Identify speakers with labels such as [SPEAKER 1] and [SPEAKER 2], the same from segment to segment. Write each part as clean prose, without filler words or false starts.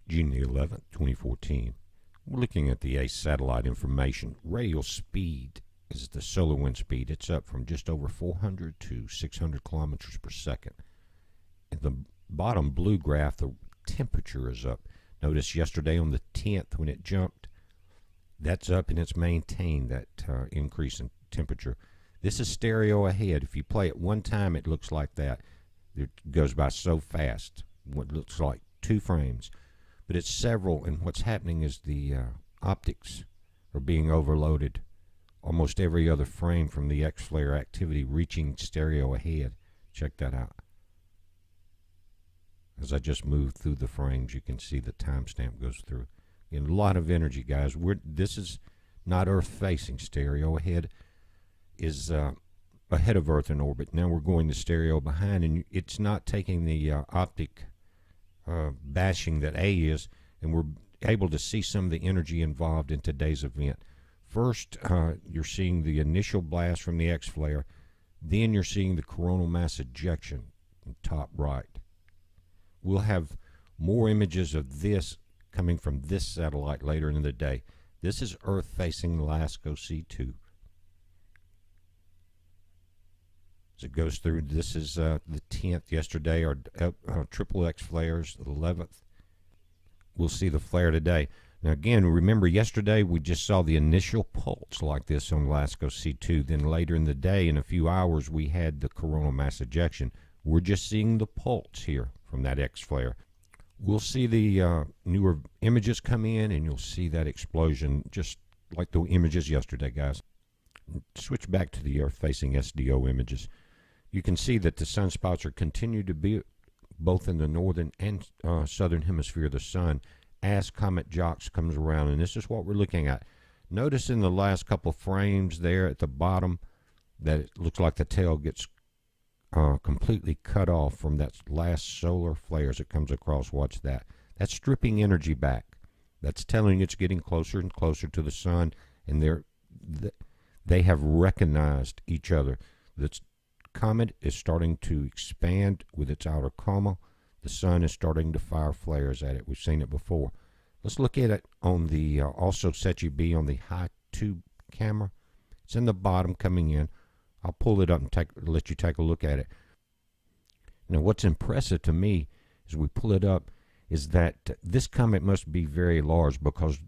[SPEAKER 1] June the 11th, 2014. We're looking at the ACE satellite information. Radial speed is the solar wind speed. It's up from just over 400 to 600 kilometers per second. In the bottom blue graph, the temperature is up. Notice yesterday on the 10th when it jumped, that's up and it's maintained that increase in temperature. This is stereo ahead. If you play it one time, it looks like that. It goes by so fast. What looks like 2 frames. But it's several, and what's happening is the optics are being overloaded. Almost every other frame from the X-flare activity reaching stereo ahead. Check that out. As I just move through the frames, you can see the timestamp goes through. And a lot of energy, guys. This is not Earth-facing. Stereo ahead is ahead of Earth in orbit. Now we're going to stereo behind, and it's not taking the optic bashing that A is, and we're able to see some of the energy involved in today's event. First, you're seeing the initial blast from the X-flare. Then you're seeing the coronal mass ejection in top right. We'll have more images of this coming from this satellite later in the day. This is Earth-facing LASCO C2. As it goes through, this is the 10th yesterday, our triple X flares, the 11th. We'll see the flare today. Now again, remember yesterday we just saw the initial pulse like this on LASCO C2. Then later in the day, in a few hours, we had the coronal mass ejection. We're just seeing the pulse here from that X flare. We'll see the newer images come in, and you'll see that explosion just like the images yesterday, guys. Switch back to the Earth-facing SDO images. You can see that the sunspots are continuing to be both in the northern and southern hemisphere of the sun as Comet Jacques comes around, and this is what we're looking at. Notice in the last couple frames there at the bottom that it looks like the tail gets completely cut off from that last solar flare as it comes across. Watch that. That's stripping energy back. That's telling you it's getting closer and closer to the sun, and they have recognized each other. The comet is starting to expand with its outer coma. The sun is starting to fire flares at it. We've seen it before. Let's look at it on the also SETI B on the high tube camera. It's in the bottom coming in. I'll pull it up and let you take a look at it. Now what's impressive to me as we pull it up is that this comet must be very large, because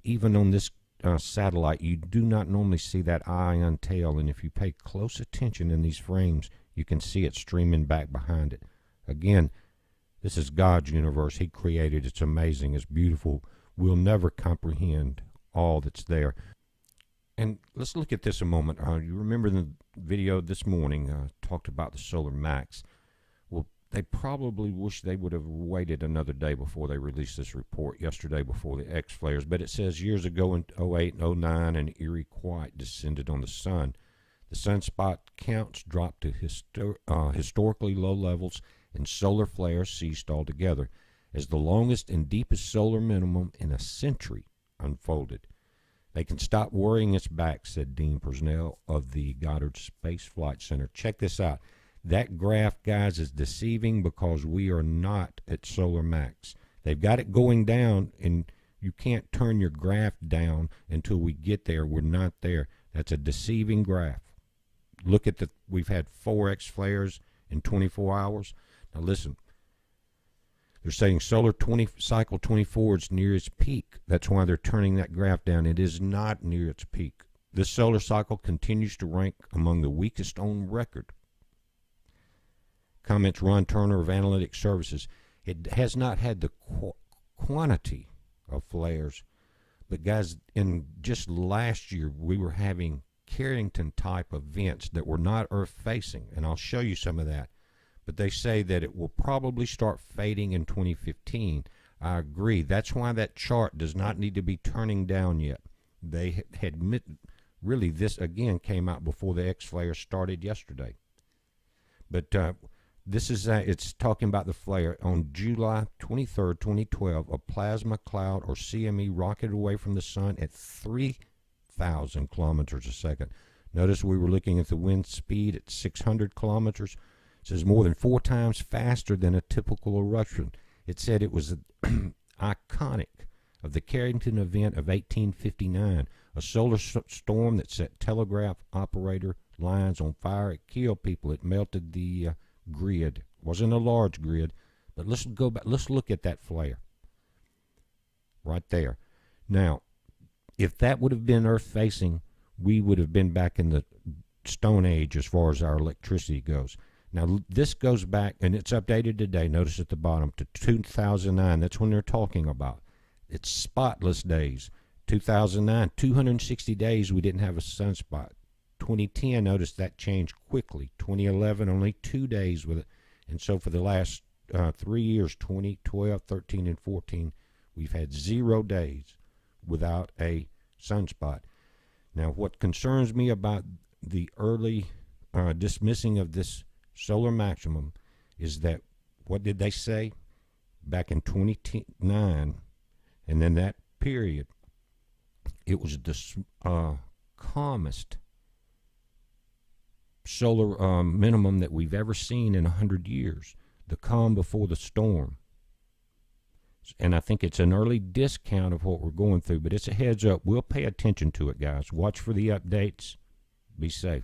[SPEAKER 1] even on this satellite, you do not normally see that ion tail, and if you pay close attention in these frames, you can see it streaming back behind it. Again, this is God's universe. He created it. It's amazing. It's beautiful. We'll never comprehend all that's there. And let's look at this a moment. You remember the video this morning talked about the solar max. Well, they probably wish they would have waited another day before they released this report yesterday before the X flares. But it says years ago in 08 and 09, an eerie quiet descended on the sun. The sunspot counts dropped to historically low levels, and solar flares ceased altogether as the longest and deepest solar minimum in a century unfolded. They can stop worrying us back, said Dean Personnel of the Goddard Space Flight Center. Check this out. That graph, guys, is deceiving because we are not at solar max. They've got it going down, and you can't turn your graph down until we get there. We're not there. That's a deceiving graph. Look at we've had 4 X flares in 24 hours. Now listen, they're saying solar cycle 24 is near its peak. That's why they're turning that graph down. It is not near its peak. This solar cycle continues to rank among the weakest on record. Comments Ron Turner of Analytic Services. It has not had the quantity of flares. But guys, in just last year, we were having Carrington-type events that were not Earth-facing, and I'll show you some of that. But they say that it will probably start fading in 2015. I agree. That's why that chart does not need to be turning down yet. They had really, this again came out before the X-flare started yesterday. But this is it's talking about the flare. On July 23rd, 2012, a plasma cloud, or CME, rocketed away from the sun at 3,000 kilometers a second. Notice we were looking at the wind speed at 600 kilometers. It says more than 4 times faster than a typical eruption. It said it was iconic of the Carrington event of 1859, a solar storm that set telegraph operator lines on fire. It killed people. It melted the grid. It wasn't a large grid, but let's go back. Let's look at that flare right there. Now, if that would have been Earth facing, we would have been back in the Stone Age as far as our electricity goes. Now, this goes back, and it's updated today, notice at the bottom, to 2009. That's when they're talking about. It's spotless days. 2009, 260 days we didn't have a sunspot. 2010, notice that changed quickly. 2011, only 2 days with it. And so for the last 3 years, 2012, 13, and 14, we've had 0 days without a sunspot. Now, what concerns me about the early dismissing of this solar maximum is that, what did they say back in 2009, and then that period, it was the calmest solar minimum that we've ever seen in 100 years, the calm before the storm. And I think it's an early discount of what we're going through, but it's a heads up. We'll pay attention to it, guys. Watch for the updates. Be safe.